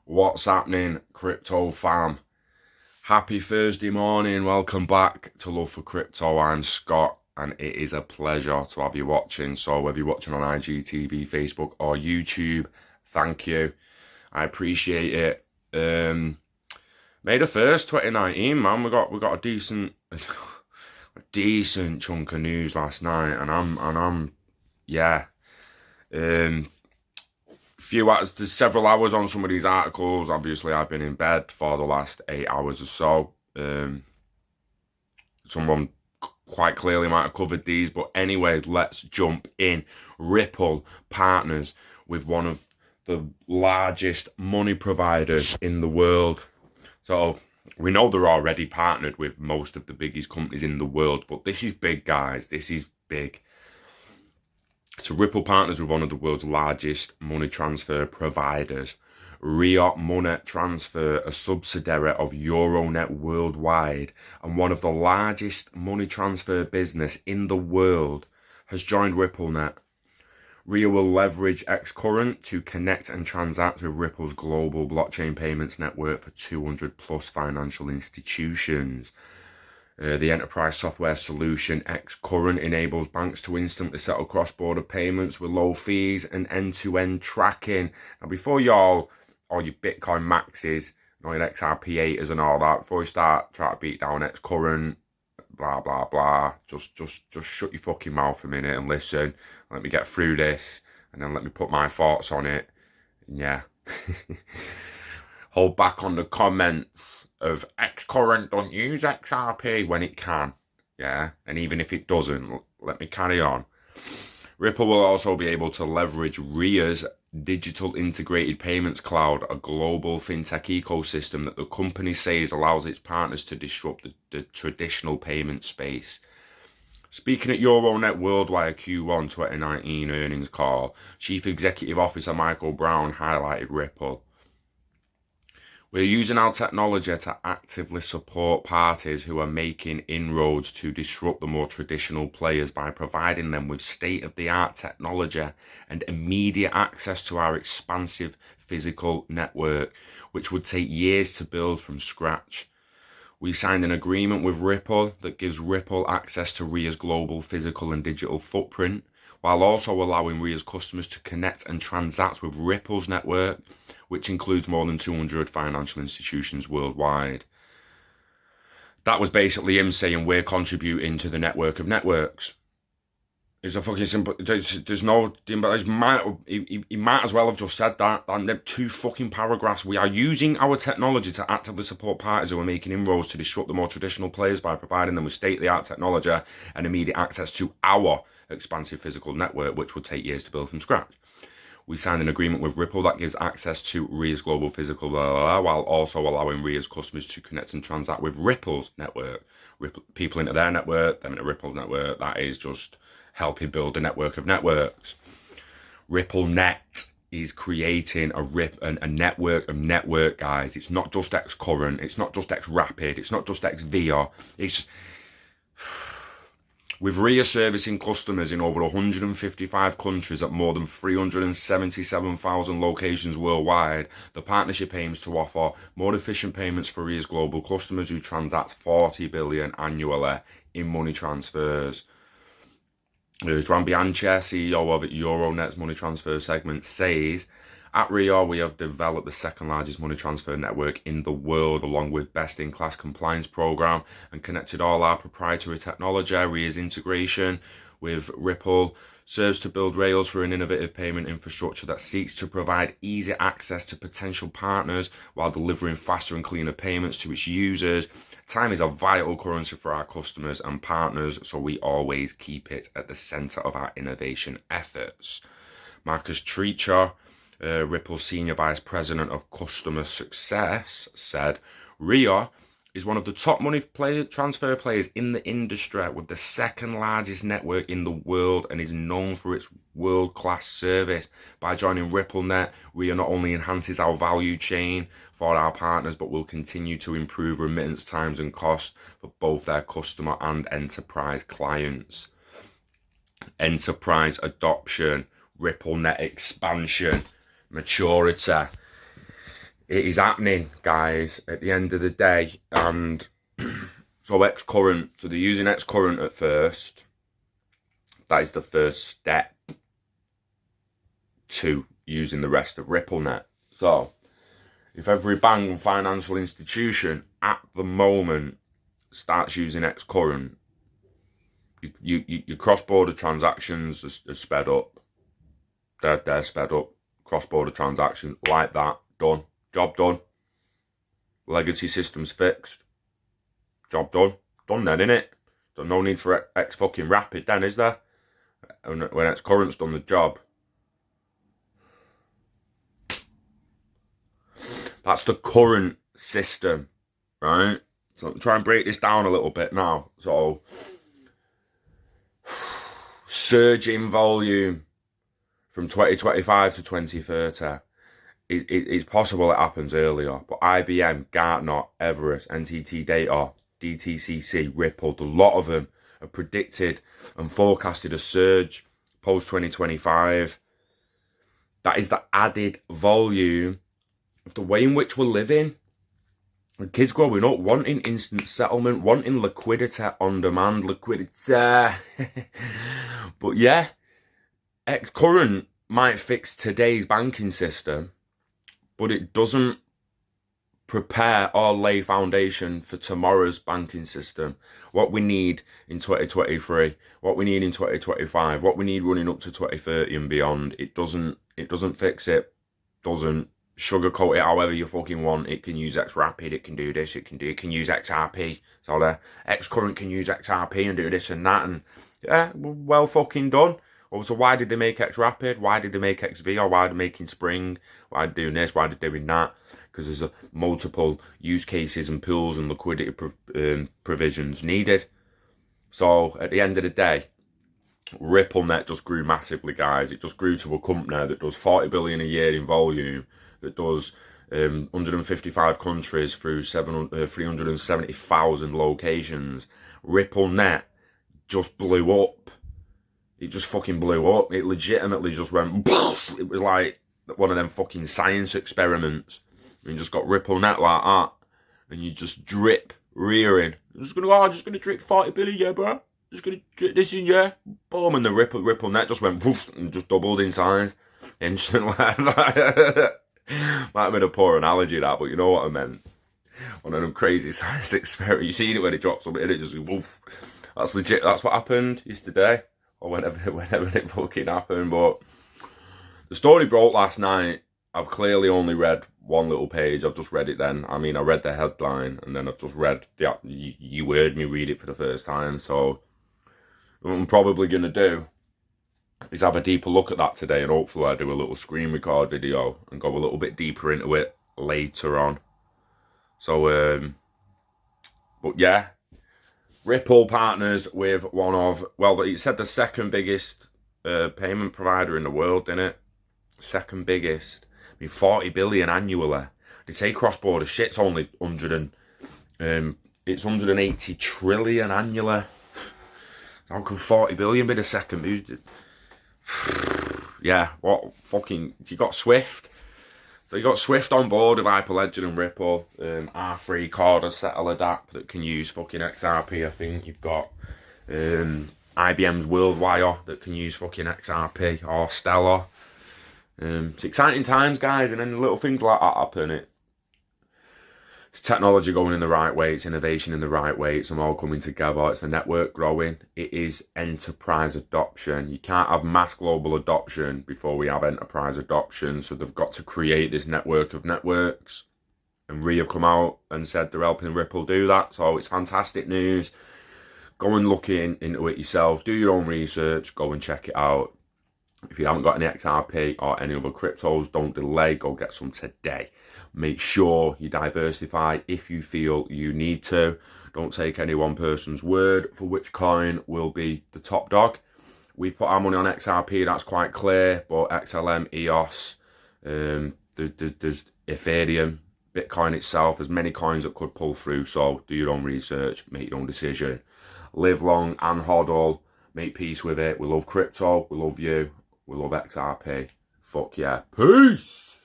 What's happening, crypto fam? Happy Thursday morning. Welcome back to Love for Crypto. I'm Scott, and it is a pleasure to have you watching. So whether you're watching on IGTV, Facebook, or YouTube, thank you. I appreciate it. May the 1st, 2019, man. We got a decent a decent chunk of news last night, and I'm yeah. There's several hours on some of these articles. Obviously, I've been in bed for the last 8 hours or so. Someone quite clearly might have covered these, but anyway, let's jump in. Ripple partners with one of the largest money providers in the world. So we know they're already partnered with most of the biggest companies in the world, but this is big, guys. This is big. So Ripple partners with one of the world's largest money transfer providers, Ria Money Transfer, a subsidiary of Euronet Worldwide and one of the largest money transfer business in the world, has joined RippleNet. Ria will leverage xCurrent to connect and transact with Ripple's global blockchain payments network for 200 plus financial institutions. The enterprise software solution xCurrent enables banks to instantly settle cross-border payments with low fees and end-to-end tracking. Now, before all your Bitcoin maxes, your XRP haters and all that, before you start trying to beat down xCurrent, blah blah blah, just shut your fucking mouth a minute and listen. Let me get through this, and then let me put my thoughts on it. And yeah. Hold back on the comments of xCurrent don't use XRP when it can. Yeah, and even if it doesn't, let me carry on. Ripple will also be able to leverage Ria's digital integrated payments cloud, a global fintech ecosystem that the company says allows its partners to disrupt the traditional payment space. Speaking at Euronet Worldwide Q1 2019 earnings call, Chief Executive Officer Michael Brown highlighted Ripple. We're using our technology to actively support parties who are making inroads to disrupt the more traditional players by providing them with state-of-the-art technology and immediate access to our expansive physical network, which would take years to build from scratch. We signed an agreement with Ripple that gives Ripple access to Ria's global physical and digital footprint, while also allowing Ria's customers to connect and transact with Ripple's network, which includes more than 200 financial institutions worldwide. That was basically him saying we're contributing to the network of networks. It's a fucking simple. There's no. He might as well have just said that. And two fucking paragraphs. We are using our technology to actively support parties who are making inroads to disrupt the more traditional players by providing them with state-of-the-art technology and immediate access to our expansive physical network, which would take years to build from scratch. We signed an agreement with Ripple that gives access to Ria's global physical while also allowing Ria's customers to connect and transact with Ripple's network. People into their network, them into Ripple's network. That is just helping build a network of networks. RippleNet is creating a network of network, guys. It's not just xCurrent. It's not just xRapid. It's not just xVia. It's with Ria servicing customers in over 155 countries at more than 377,000 locations worldwide, the partnership aims to offer more efficient payments for Ria's global customers who transact 40 billion annually in money transfers. Joan Bianchi, CEO of Euronet's money transfer segment, says, at Ria, we have developed the second largest money transfer network in the world, along with best-in-class compliance program, and connected all our proprietary technology. Ria's integration with Ripple serves to build rails for an innovative payment infrastructure that seeks to provide easy access to potential partners while delivering faster and cleaner payments to its users. Time is a vital currency for our customers and partners, so we always keep it at the center of our innovation efforts. Marcus Treacher, Ripple's Senior Vice President of Customer Success, said, Ria is one of the top money transfer players in the industry with the second largest network in the world and is known for its world-class service. By joining RippleNet, Ria not only enhances our value chain for our partners, but will continue to improve remittance times and costs for both their customer and enterprise clients. Enterprise adoption, RippleNet expansion, maturity. it is happening, guys, at the end of the day. And so X-Current, so they're using X-Current at first. That is the first step to using the rest of RippleNet. So if every bank and financial institution at the moment starts using X-Current, your cross-border transactions are sped up. They're sped up. Cross-border transactions like that, done. Job done. Legacy systems fixed. Job done. Done then, innit? There's no need for X fucking Rapid then, is there? When X-Current's done the job. That's the current system, right? So I'm trying to break this down a little bit now. So, surge in volume from 2025 to 2030. It's possible it happens earlier, but IBM, Gartner, Everest, NTT Data, DTCC, Ripple, a lot of them have predicted and forecasted a surge post 2025. That is the added volume of the way in which we're living. And kids growing up wanting instant settlement, wanting liquidity on demand, liquidity. But yeah, X-Current might fix today's banking system, but it doesn't prepare or lay foundation for tomorrow's banking system. What we need in 2023, what we need in 2025, what we need running up to 2030 and beyond, it doesn't fix it. Doesn't sugarcoat it however you fucking want. It can use X Rapid, it can do this, it can use XRP. So there, X-Current can use XRP and do this and that, and yeah, well fucking done. So why did they make X Rapid? Why did they make XV? Or why are they making Spring? Why are they doing this? Why are they doing that? Because there's multiple use cases and pools and liquidity provisions needed. So at the end of the day, RippleNet just grew massively, guys. It just grew to a company that does 40 billion a year in volume, that does 155 countries through 370,000 locations. RippleNet just blew up. It just fucking blew up. It legitimately just went, it was like one of them fucking science experiments. And you just got RippleNet like that. And you just drip Ria in. I'm just gonna drip 40 billion, yeah, bro. Just gonna drip this in, yeah. Boom, and the RippleNet just went poof and just doubled in size. Instantly. Might have been a poor analogy, that, but you know what I meant. One of them crazy science experiments. You seen it when it drops something, it just woof. That's legit. That's what happened yesterday. Or whenever it fucking happened. But the story broke last night. I've clearly only read one little page. I've just read it then. I mean, I read the headline and then I've just read the. You heard me read it for the first time. So what I'm probably going to do is have a deeper look at that today, and hopefully I do a little screen record video and go a little bit deeper into it later on. So, but yeah. Ripple partners with one of, well, it said the second biggest payment provider in the world, didn't it? Second biggest. I mean, 40 billion annually. They say cross-border shit's only 180 trillion annually. How can 40 billion be the second? Yeah, what fucking, you got Swift. So you got Swift on board with Hyperledger and Ripple, R3 Corda Settler DApp that can use fucking XRP. I think you've got IBM's WorldWire that can use fucking XRP or Stellar. It's exciting times, guys, and then little things like that happen. It's technology going in the right way, it's innovation in the right way, it's them all coming together, it's the network growing, it is enterprise adoption. You can't have mass global adoption before we have enterprise adoption, so they've got to create this network of networks. And Ria have come out and said they're helping Ripple do that, so it's fantastic news. Go and look into it yourself, do your own research, go and check it out. If you haven't got any XRP or any other cryptos, don't delay, go get some today. Make sure you diversify if you feel you need to. Don't take any one person's word for which coin will be the top dog. We've put our money on XRP, that's quite clear, but XLM, EOS, there's Ethereum, Bitcoin itself, there's many coins that could pull through, so do your own research, make your own decision. Live long and hodl, make peace with it. We love crypto, we love you, we love XRP. Fuck yeah. Peace!